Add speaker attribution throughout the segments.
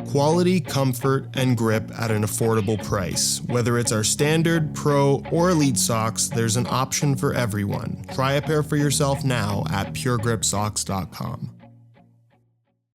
Speaker 1: Quality, comfort, and grip at an affordable price. Whether it's our standard, pro, or elite socks, there's an option for everyone. Try a pair for yourself now at puregripsocks.com.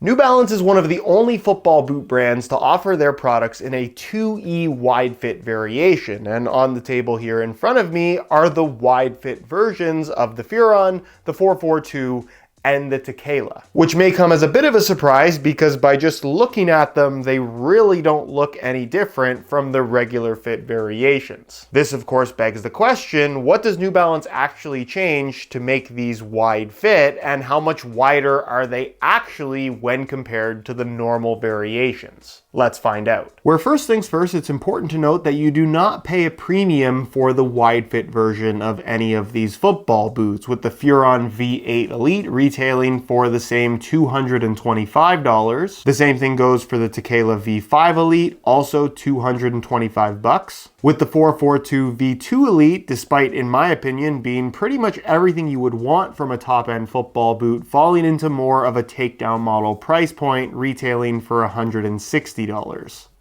Speaker 2: New Balance is one of the only football boot brands to offer their products in a 2E wide fit variation, and on the table here in front of me are the wide fit versions of the Furon, the 442, and the Tekela, which may come as a bit of a surprise because by just looking at them, they really don't look any different from the regular fit variations. This of course begs the question, what does New Balance actually change to make these wide fit, and how much wider are they actually when compared to the normal variations? Let's find out. Where first things first, it's important to note that you do not pay a premium for the wide fit version of any of these football boots, with the Furon V8 Elite retailing for the same $225. The same thing goes for the Tekela V5 Elite, also $225. With the 442 V2 Elite, despite in my opinion being pretty much everything you would want from a top-end football boot, falling into more of a takedown model price point, retailing for $160.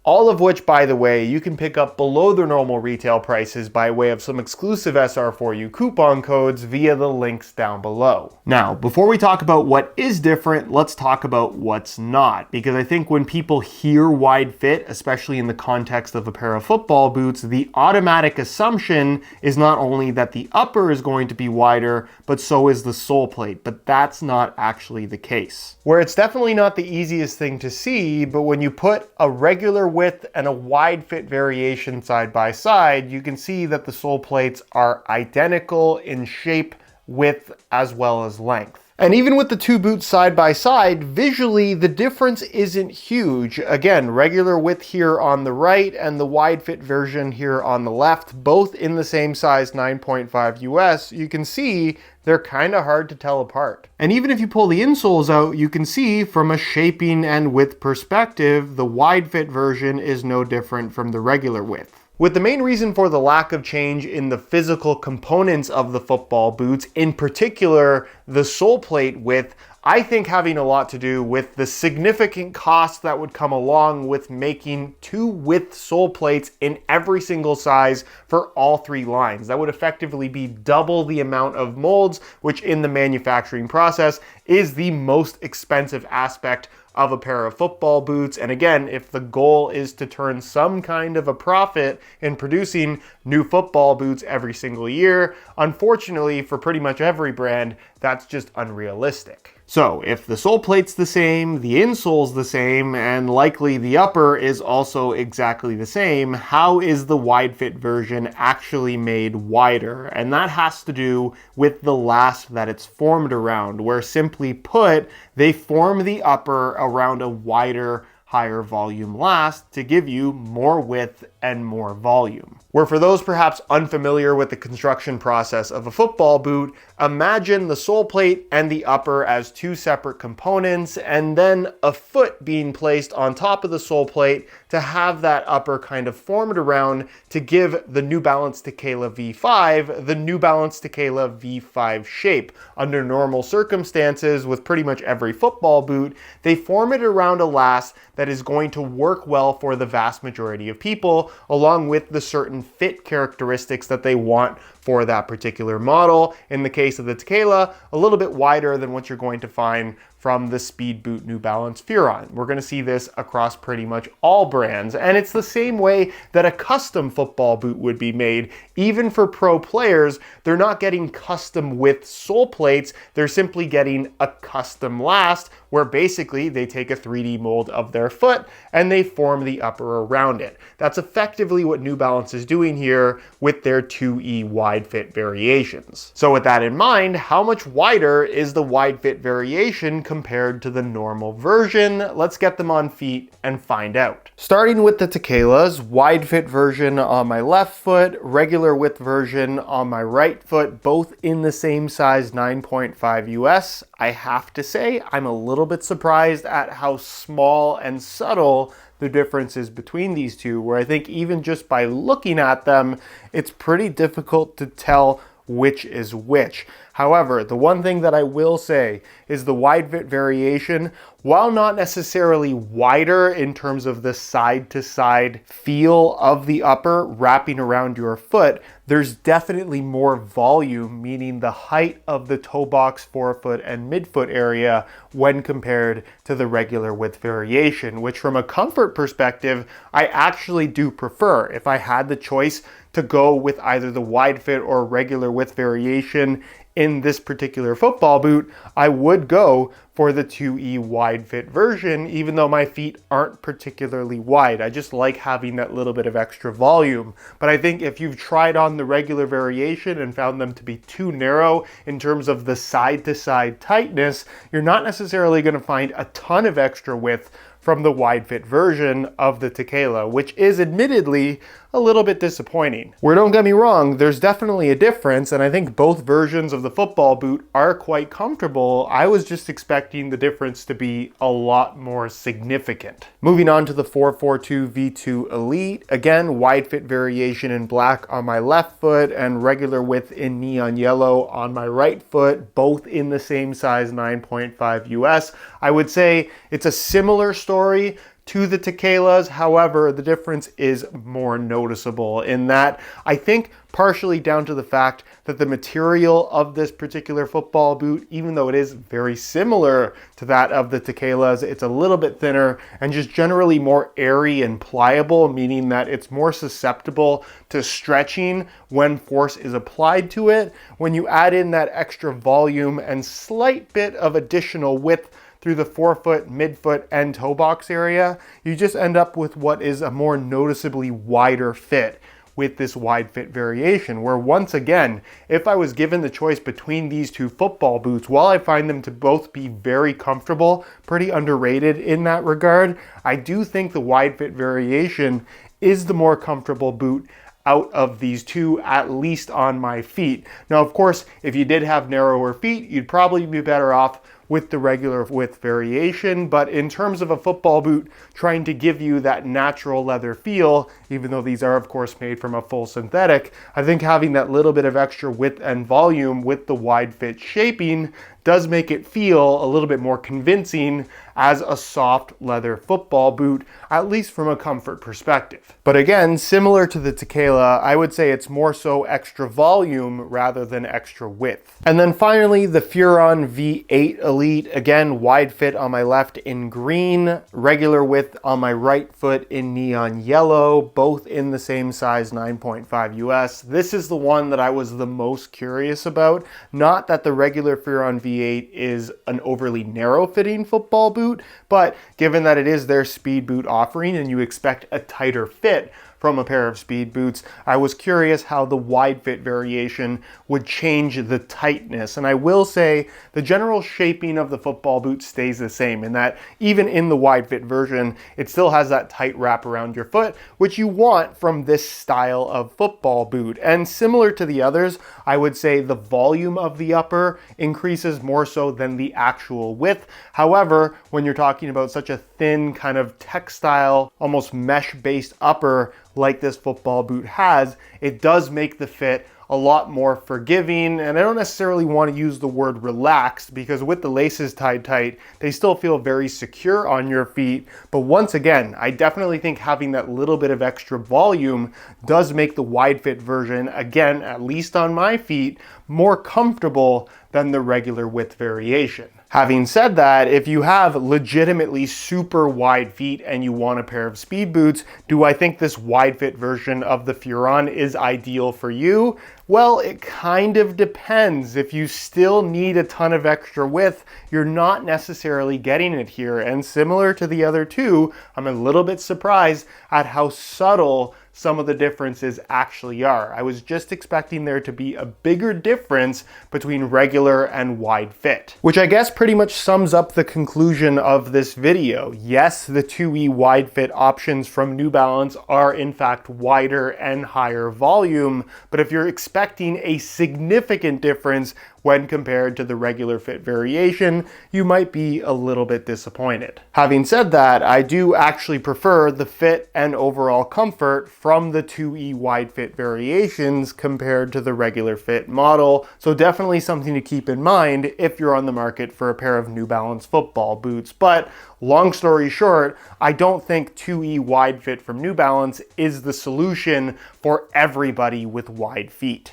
Speaker 2: All of which, by the way, you can pick up below their normal retail prices by way of some exclusive SR4U coupon codes via the links down below. Now, before we talk about what is different, let's talk about what's not, because I think when people hear wide fit, especially in the context of a pair of football boots, the automatic assumption is not only that the upper is going to be wider, but so is the sole plate, but that's not actually the case. Where it's definitely not the easiest thing to see, but when you put a regular width and a wide fit variation side by side, you can see that the sole plates are identical in shape, width, as well as length. And even with the two boots side by side, visually the difference isn't huge. Again, regular width here on the right and the wide fit version here on the left, both in the same size 9.5 US, you can see they're kind of hard to tell apart. And even if you pull the insoles out, you can see from a shaping and width perspective, the wide fit version is no different from the regular width. With the main reason for the lack of change in the physical components of the football boots, in particular the sole plate width, I think having a lot to do with the significant cost that would come along with making two width sole plates in every single size for all three lines. That would effectively be double the amount of molds, which in the manufacturing process is the most expensive aspect of a pair of football boots. And again, if the goal is to turn some kind of a profit in producing new football boots every single year, unfortunately for pretty much every brand, that's just unrealistic. So if the sole plate's the same, the insole's the same, and likely the upper is also exactly the same, how is the wide fit version actually made wider? And that has to do with the last that it's formed around, where simply put, they form the upper around a wider, higher volume last to give you more width and more volume. Where for those perhaps unfamiliar with the construction process of a football boot, imagine the sole plate and the upper as two separate components, and then a foot being placed on top of the sole plate to have that upper kind of formed around to give the New Balance Tekela V5 the New Balance Tekela V5 shape. Under normal circumstances, with pretty much every football boot, they form it around a last that is going to work well for the vast majority of people, along with the certain fit characteristics that they want for that particular model. In the case of the Tekela, a little bit wider than what you're going to find from the Speed Boot New Balance Furon. We're going to see this across pretty much all brands, and it's the same way that a custom football boot would be made. Even for pro players, they're not getting custom width sole plates, they're simply getting a custom last, where basically they take a 3D mold of their foot and they form the upper around it. That's effectively what New Balance is doing here with their 2E wide fit variations. So with that in mind, how much wider is the wide fit variation compared to the normal version? Let's get them on feet and find out. Starting with the Tekela's wide fit version on my left foot, regular width version on my right foot, both in the same size 9.5 US. I have to say, I'm a little bit surprised at how small and subtle the difference is between these two, where I think even just by looking at them, it's pretty difficult to tell which is which. However, the one thing that I will say is the wide fit variation, while not necessarily wider in terms of the side-to-side feel of the upper wrapping around your foot, there's definitely more volume, meaning the height of the toe box, forefoot, and midfoot area when compared to the regular width variation, which from a comfort perspective, I actually do prefer. If I had the choice to go with either the wide fit or regular width variation in this particular football boot, I would go for the 2E wide fit version, even though my feet aren't particularly wide. I just like having that little bit of extra volume. But I think if you've tried on the regular variation and found them to be too narrow in terms of the side-to-side tightness, you're not necessarily going to find a ton of extra width from the wide fit version of the Tekela, which is admittedly a little bit disappointing. Where don't get me wrong, there's definitely a difference, and I think both versions of the football boot are quite comfortable. I was just expecting the difference to be a lot more significant. Moving on to the 442 V2 Elite, again, wide fit variation in black on my left foot and regular width in neon yellow on my right foot, both in the same size 9.5 US. I would say it's a similar story to the Tekelas. However, the difference is more noticeable in that I think partially down to the fact that the material of this particular football boot, even though it is very similar to that of the Tekelas, it's a little bit thinner and just generally more airy and pliable, meaning that it's more susceptible to stretching when force is applied to it. When you add in that extra volume and slight bit of additional width through the forefoot, midfoot, and toe box area, you just end up with what is a more noticeably wider fit with this wide fit variation, where once again, if I was given the choice between these two football boots, while I find them to both be very comfortable, pretty underrated in that regard, I do think the wide fit variation is the more comfortable boot out of these two, at least on my feet. Now, of course, if you did have narrower feet, you'd probably be better off with the regular width variation, but in terms of a football boot trying to give you that natural leather feel, even though these are of course made from a full synthetic, I think having that little bit of extra width and volume with the wide fit shaping does make it feel a little bit more convincing as a soft leather football boot, at least from a comfort perspective. But again, similar to the Tekela, I would say it's more so extra volume rather than extra width. And then finally, the Furon V8 Elite, again, wide fit on my left in green, regular width on my right foot in neon yellow, both in the same size 9.5 US. This is the one that I was the most curious about. Not that the regular Furon V8 is an overly narrow fitting football boot, but given that it is their speed boot offering and you expect a tighter fit from a pair of speed boots, I was curious how the wide fit variation would change the tightness. And I will say the general shaping of the football boot stays the same in that even in the wide fit version, it still has that tight wrap around your foot, which you want from this style of football boot. And similar to the others, I would say the volume of the upper increases more so than the actual width. However, when you're talking about such a thin kind of textile, almost mesh-based upper like this football boot has, it does make the fit a lot more forgiving. And I don't necessarily want to use the word relaxed because with the laces tied tight, they still feel very secure on your feet. But once again, I definitely think having that little bit of extra volume does make the wide fit version, again, at least on my feet, more comfortable than the regular width variation. Having said that, if you have legitimately super wide feet and you want a pair of speed boots, do I think this wide fit version of the Furon is ideal for you? Well, it kind of depends. If you still need a ton of extra width, you're not necessarily getting it here. And similar to the other two, I'm a little bit surprised at how subtle some of the differences actually are. I was just expecting there to be a bigger difference between regular and wide fit, which I guess pretty much sums up the conclusion of this video. Yes, the 2E wide fit options from New Balance are in fact wider and higher volume, but if you're expecting a significant difference when compared to the regular fit variation, you might be a little bit disappointed. Having said that, I do actually prefer the fit and overall comfort from the 2E wide fit variations compared to the regular fit model. So definitely something to keep in mind if you're on the market for a pair of New Balance football boots. But long story short, I don't think 2E wide fit from New Balance is the solution for everybody with wide feet.